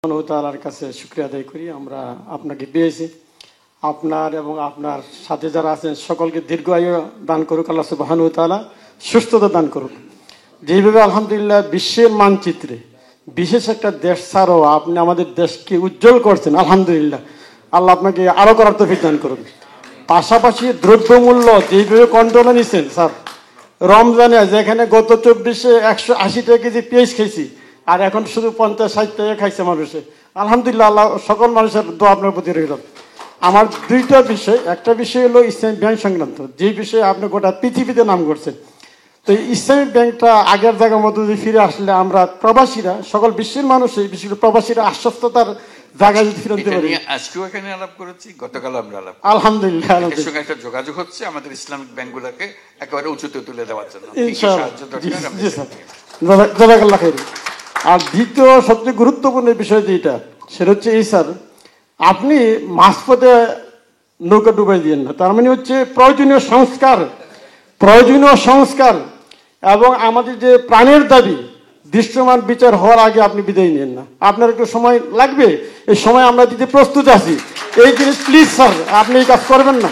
তাআলার কাছে শুকরিয়া আদায় করি, আমরা আপনাকে পেয়েছি। আপনার এবং আপনার সাথে যারা আছেন সকলকে দীর্ঘ আয়ু দান করুক আল্লাহ সুবহানাহু ওয়া তাআলা, সুস্থতা দান করুক। যেভাবে আলহামদুলিল্লাহ বিশ্বের মানচিত্রে বিশেষ একটা দেশ ছাড়াও আপনি আমাদের দেশকে উজ্জ্বল করছেন, আলহামদুলিল্লাহ। আল্লাহ আপনাকে আরো করার তৌফিক দান করুন। পাশাপাশি দ্রব্যমূল্য যেভাবে কন্ট্রোলে নিচ্ছেন স্যার, রমজানে যেখানে গত 24-এ 180 টাকা কেজি পেঁয়াজ খেয়েছি, আর এখন শুধু 50-60 টাকা খাইছে মানুষে, আলহামদুলিল্লাহ। আল্লাহ সকল মানুষের দোয়া আপনার প্রতি রইল। আমার দুইটা বিষয়, একটা বিষয় হলো ইসলামিক ব্যাংক সংক্রান্ত, যে বিষয়ে আপনি গোটা পৃথিবীতে নাম করছেন। তো ইসলামিক ব্যাংকটা আগের জায়গার মধ্যে যদি ফিরে আসলে আমরা প্রবাসীরা, সকল বিশ্বের মানুষ, বিশেষ করে প্রবাসীরা আশ্বস্ততার জায়গায় যদি ফিরে আনতে পারি। আজকেও এখানে আলাপ করেছি, গতকাল আমরা আলাপ, আলহামদুলিল্লাহ এর সঙ্গে একটা যোগাযোগ হচ্ছে আমাদের ইসলামিক ব্যাংকগুলোকে একেবারে উঁচুতে তুলে দেওয়ার জন্য। জাযাকাল্লাহ খাইর। আর দ্বিতীয় সবচেয়ে গুরুত্বপূর্ণ বিষয় যেটা, সেটা হচ্ছে এই স্যার, আপনি মাঝপথে নৌকা ডুবাই দিয়েন না। তার মানে হচ্ছে প্রয়োজনীয় সংস্কার এবং আমাদের যে প্রাণের দাবি দৃশ্যমান বিচার হওয়ার আগে আপনি বিদায় নেন না। আপনার একটু সময় লাগবে, এই সময় আমরা দিতে প্রস্তুত আছি। এই জিনিস প্লিজ স্যার আপনি এই কাজ করবেন না।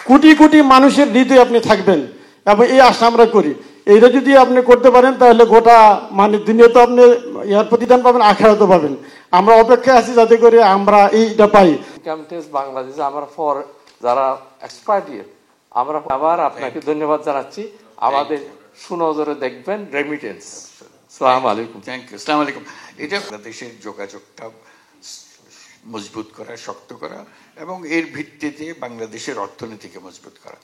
কোটি কোটি মানুষের হৃদয়ে আপনি থাকবেন এবং এই আশা আমরা করি। এইটা যদি আপনি করতে পারেন তাহলে গোটা মানে দুনিয়াতে আপনি ইয়ার প্রতিদান পাবেন, আখিরাতেও পাবেন। আমরা অপেক্ষায় আছি যাতে করে আমরা এইটা পাই। ইনকাম ট্যাক্স বাংলাদেশে আমরা ফর যারা এক্সপার্ট আমরা আবার আপনাকে ধন্যবাদ জানাচ্ছি। আমাদের সুনজরে দেখবেন রেমিটেন্স। আসসালামু আলাইকুম। Thank you. আসসালামু আলাইকুম। এটা বাংলাদেশের যোগাযোগটা মজবুত করা, শক্ত করা এবং এর ভিত্তিতে বাংলাদেশের অর্থনীতিকে মজবুত করা।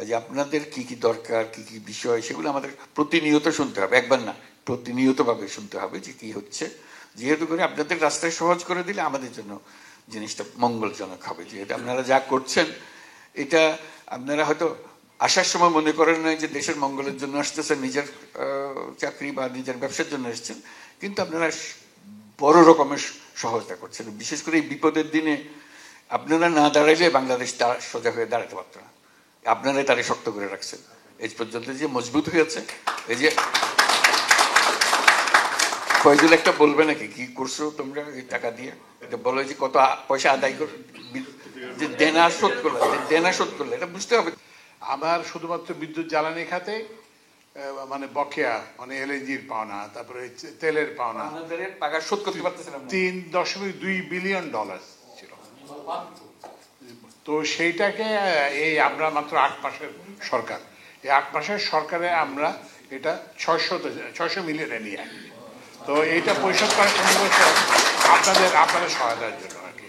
যে আপনাদের কি কি দরকার, কি কি বিষয়, সেগুলো আমাদের প্রতিনিয়ত শুনতে হবে, একবার না, প্রতিনিয়তভাবে শুনতে হবে যে কি হচ্ছে। যেহেতু করে আপনাদের রাস্তায় সহজ করে দিলে আমাদের জন্য জিনিসটা মঙ্গলজনক হবে। যেহেতু আপনারা যা করছেন, এটা আপনারা হয়তো আসার সময় মনে করেন না যে দেশের মঙ্গলের জন্য আসতেছেন, নিজের চাকরি বা নিজের ব্যবসার জন্য এসছেন, কিন্তু আপনারা বড় রকমের সহায়তা করছেন। বিশেষ করে এই বিপদের দিনে আপনারা না দাঁড়াইলে বাংলাদেশ সোজা হয়ে দাঁড়াতে পারত না। আপনারাই তারে শক্ত করে রাখছেন এই পর্যন্ত, যে মজবুত হয়েছে। এই যে ফয়জুল একটা বলবে নাকি কি করছো তোমরা এই টাকা দিয়ে, এটা বলো যে কত পয়সা আদায় করে, যে দেনা শোধ করলে এটা বুঝতে হবে। আমার শুধুমাত্র বিদ্যুৎ জ্বালানি খাতে মানে বকেয়া, মানে এলএনজির পাওনা, তারপরে তেলের পাওনা টাকা শোধ করতে পারতেছিলাম $3.2 বিলিয়ন ছিল। তো সেইটাকে এই আমরা মাত্র 8 মাসের সরকার, এই 8 মাসের সরকারে আমরা এটা 600 মিলিয়নে নিয়ে আসি। তো এইটা পরিশোধ করার সম্ভব আপনাদের সহায়তার জন্য আর কি।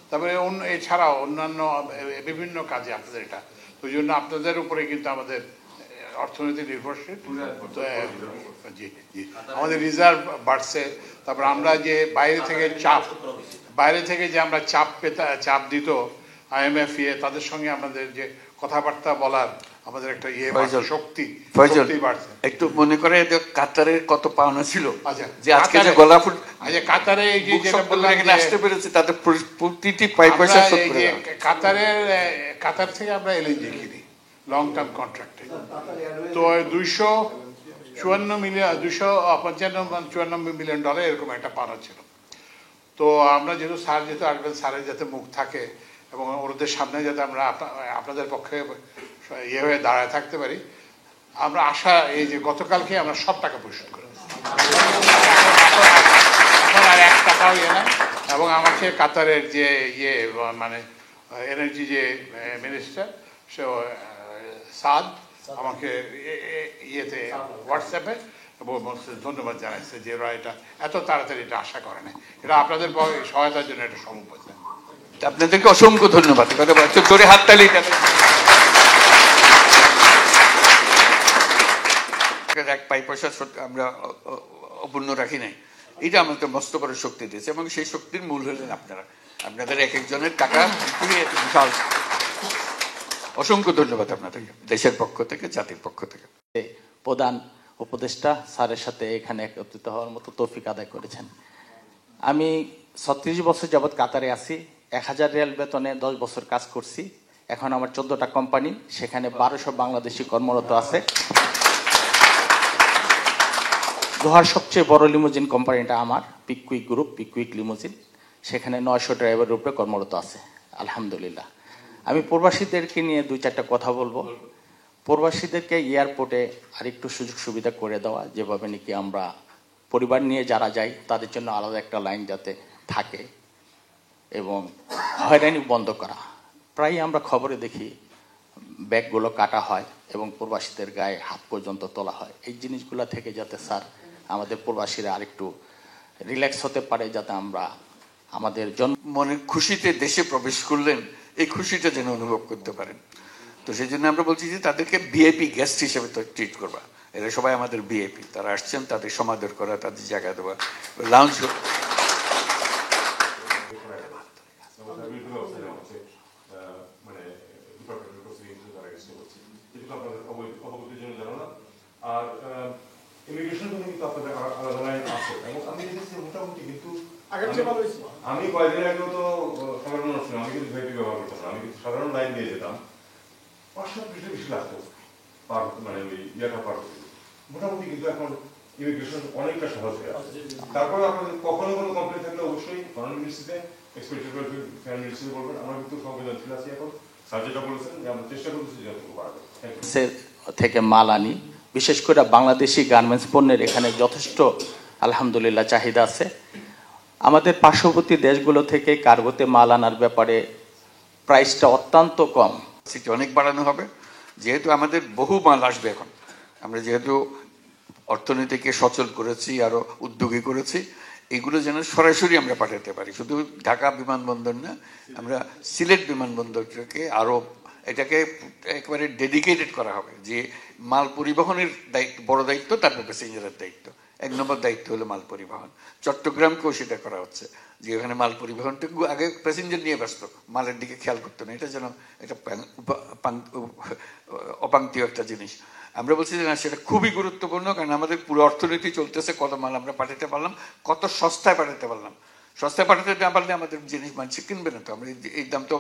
তারপরে এছাড়াও অন্যান্য বিভিন্ন কাজে আপনাদের এটা, ওই জন্য আপনাদের উপরে কিন্তু আমাদের অর্থনীতি নির্ভরশীল। জি জি, আমাদের রিজার্ভ বাড়ছে। তারপর আমরা যে বাইরে থেকে যে আমরা চাপ দিত IMF, তাদের সঙ্গে আমাদের যে কথাবার্তা বলার আমাদের একটা শক্তি বাড়ছে। একটু মনে করে কাতারের কত পাওনা ছিল, যে আজকে যে গলা ফুট কাতারে এই যে আসতে পেরেছে, তাদের প্রতিটি পয়সা শোধ করে। কাতার থেকে আমরা এলএনজি কিনি লং টার্ম কন্ট্রাক্টে। তো $254 মিলিয়ন এরকম একটা পাওনা ছিল। তো আমরা যেহেতু স্যার আসবেন, স্যারের যাতে মুখ থাকে এবং ওদের সামনে যাতে আমরা আপনাদের পক্ষে হয়ে দাঁড়ায় থাকতে পারি, আমরা আশা এই যে গতকালকে আমরা সব টাকা পরিশোধ করে এখন আর 1 টাকাও না। এবং আমাকে কাতারের যে মানে এনার্জি যে মিনিস্টার, সে সাদ, আমাকে হোয়াটসঅ্যাপে ধন্যবাদ জানাইছে যে ওরা এটা এত তাড়াতাড়ি এটা আশা করে না। এটা আপনাদের সহায়তার জন্য এটা সম্ভব হয়েছে। আপনাদেরকে অসংখ্য ধন্যবাদ। জোরে হাততালি। এক পয়সা আমরা অপূর্ণ রাখি নাই, এটা আমাদের মস্ত বড় শক্তি দিয়েছে এবং সেই শক্তির মূল হলেন আপনারা। আপনাদের এক একজনের টাকা বিশাল। অসংখ্য ধন্যবাদ আপনাদেরকে, দেশের পক্ষ থেকে, জাতির পক্ষ থেকে। প্রধান উপদেষ্টা স্যারের সাথে এখানে একত্রিত হওয়ার মতো তৌফিক আদায় করেছেন। আমি 36 বছর যাবৎ কাতারে আছি। 1000 রিয়াল বেতনে 10 বছর কাজ করছি। এখন আমার 14টা কোম্পানি, সেখানে 1200 বাংলাদেশি কর্মরত আছে। দোহার সবচেয়ে বড় লিমুজিন কোম্পানিটা আমার পিকুইক গ্রুপ, পিকুইক লিমুজিন। সেখানে 900 ড্রাইভারের উপরে কর্মরত আছে আলহামদুলিল্লাহ। আমি প্রবাসীদেরকে নিয়ে 2-4টা কথা বলবো। প্রবাসীদেরকে এয়ারপোর্টে আরেকটু সুযোগ সুবিধা করে দেওয়া, যেভাবে নাকি আমরা পরিবার নিয়ে যারা যাই তাদের জন্য আলাদা একটা লাইন যাতে থাকে, এবং হয়রানি বন্ধ করা। প্রায় আমরা খবরে দেখি ব্যাগগুলো কাটা হয় এবং প্রবাসীদের গায়ে হাত পর্যন্ত তোলা হয়। এই জিনিসগুলো থেকে যাতে স্যার আমাদের প্রবাসীরা আরেকটু রিল্যাক্স হতে পারে, যাতে আমরা আমাদের মনের খুশিতে দেশে প্রবেশ করলেন এই খুশিটা যেন অনুভব করতে পারেন। তো সেই জন্য আমরা বলছি যে তাদেরকে ভিআইপি গেস্ট হিসেবে তো ট্রিট করবা। এরা সবাই আমাদের ভিআইপি, তারা আসছেন, তাদের সমাদর করা, তাদের জায়গা দেওয়া, লাউঞ্জ আর ইমিগ্রেশন কিন্তু আপনাদের আলাদা লাইন আছে, এবং আমি দেখেছি মোটামুটি, কিন্তু আমি কয়েকদিন আগেও তো সাধারণ মানুষ, আমি কিন্তু ভিআইপি ব্যবহার করতাম না, আমি কিন্তু সাধারণ লাইন দিয়ে যেতাম, 5-7 বেশি লাগতো পার, মানে ওই ইয়াটা পার করতে। মোটামুটি কিন্তু এখন ইমিগ্রেশন অনেকটা সহজ হয়ে আছে। তারপরে আপনাদের কখনো কোনো কমপ্লেন থাকলে অবশ্যই ফরেন মিনিস্ট্রিতে, এক্সপেডিশন ফরেন মিনিস্ট্রি বলবেন। আমরা কিন্তু সংবেদনশীল আছি এখন, স্যার যেটা বলেছেন যে আমরা চেষ্টা করতেছি যে থেকে মাল আনি। বিশেষ করে বাংলাদেশি গার্মেন্টস পণ্যের এখানে যথেষ্ট আলহামদুলিল্লাহ চাহিদা আছে। আমাদের পার্শ্ববর্তী দেশগুলো থেকে কার্গোতে মাল আনার ব্যাপারে প্রাইসটা অত্যন্ত কম। সেটা অনেক বাড়ানো হবে, যেহেতু আমাদের বহু মাল আসবে এখন। আমরা যেহেতু অর্থনীতিকে সচল করেছি, আরো উদ্যোগী করেছি, এগুলো যেন সরাসরি আমরা পাঠাতে পারি। শুধু ঢাকা বিমানবন্দর না, আমরা সিলেট বিমানবন্দরটাকে আরো এটাকে একেবারে ডেডিকেটেড করা হবে, যে মাল পরিবহনের দায়িত্ব, বড় দায়িত্ব, তারপর প্যাসেঞ্জারের দায়িত্ব। 1 নম্বর দায়িত্ব হলো মাল পরিবহন। চট্টগ্রামকেও সেটা করা হচ্ছে, যে এখানে মাল পরিবহনটা আগে প্যাসেঞ্জার নিয়ে ব্যস্ত, মালের দিকে খেয়াল করতো না। এটা যেন এটা অপাঙ্ক্তীয় একটা জিনিস। আমরা বলছি যে না, সেটা খুবই গুরুত্বপূর্ণ, কারণ আমাদের পুরো অর্থনীতি চলতেছে কত মাল আমরা পাঠাতে পারলাম, কত সস্তায় পাঠাতে পারলাম। সস্তায় পাঠাতে না পারলে আমাদের জিনিস মানুষ কিনবে না। তো আমরা এই দাম তো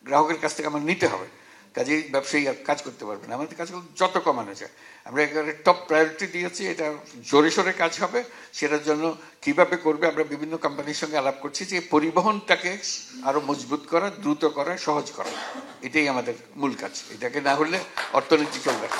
গ্রাহকের কাছ থেকে আমার নিতে হবে, কাজেই ব্যবসায়ী আর কাজ করতে পারবে না। আমাদের কাজগুলো যত কমানো যায়, আমরা একেবারে টপ প্রায়োরিটি দিয়েছি। এটা জোরে সোরে কাজ হবে। সেটার জন্য কিভাবে করবে, আমরা বিভিন্ন কোম্পানির সঙ্গে আলাপ করছি, যে পরিবহনটাকে আরো মজবুত করা, দ্রুত করা, সহজ করা, এটাই আমাদের মূল কাজ। এটাকে না হলে অর্থনীতি চলবে না।